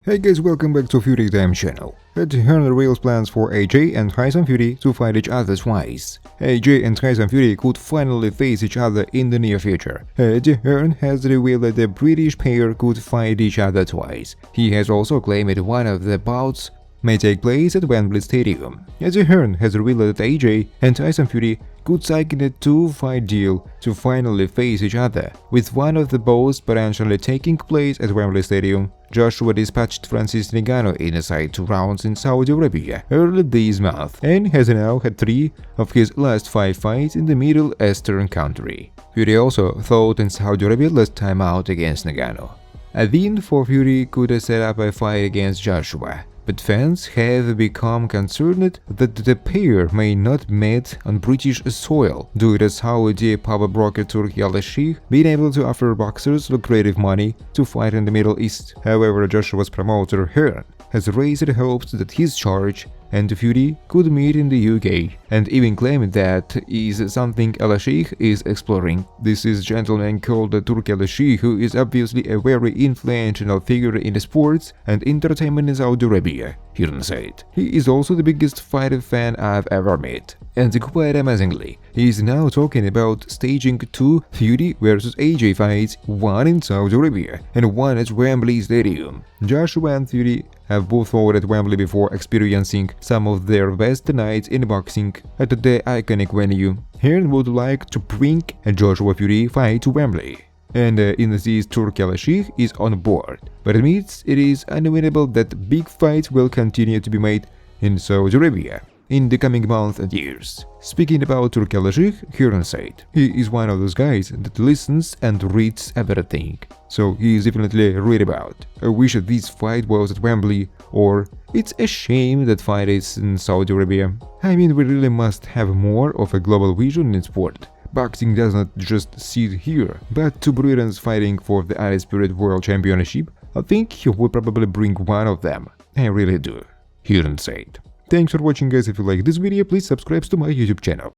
Hey guys, welcome back to Fury Time channel. Hearn reveals plans for AJ and Tyson Fury to fight each other twice. AJ and Tyson Fury could finally face each other in the near future. Hearn has revealed that the British pair could fight each other twice. He has also claimed that one of the bouts may take place at Wembley Stadium. Hearn has revealed that AJ and Tyson Fury could sign a two-fight deal to finally face each other, with one of the bouts potentially taking place at Wembley Stadium. Joshua dispatched Francis Ngannou in a side 2 rounds in Saudi Arabia early this month and has now had 3 of his last 5 fights in the Middle Eastern country. Fury also fought in Saudi Arabia last time out against Ngannou. A win for Fury could set up a fight against Joshua, but fans have become concerned that the pair may not meet on British soil due to Saudi power broker Turki Al-Sheikh being able to offer boxers lucrative money to fight in the Middle East. However, Joshua's promoter Hearn has raised hopes that his charge and Fury could meet in the UK, and even claimed that is something Al-Sheikh is exploring. This is a gentleman called Turki Al-Sheikh, who is obviously a very influential figure in the sports and entertainment in Saudi Arabia, Hearn said. He is also the biggest fighter fan I've ever met. And quite amazingly, he is now talking about staging 2 Fury vs AJ fights, one in Saudi Arabia and one at Wembley Stadium. Joshua and Fury have both fought at Wembley before experiencing some of their best nights in boxing at the iconic venue. Hearn would like to bring a Joshua Fury fight to Wembley, and in this Turki Al-Sheikh is on board, but admits it is unwinnable that big fights will continue to be made in Saudi Arabia in the coming months and years. Speaking about Turki Al-Sheikh, Hearn said, he is one of those guys that listens and reads everything, so he is definitely read about. I wish that this fight was at Wembley, or it's a shame that fight is in Saudi Arabia. I mean, we really must have more of a global vision in sport. Boxing does not just sit here, but two Britons fighting for the Undisputed World Championship, I think he would probably bring one of them. I really do, Hearn said. Thanks for watching guys. If you like this video, please subscribe to my YouTube channel.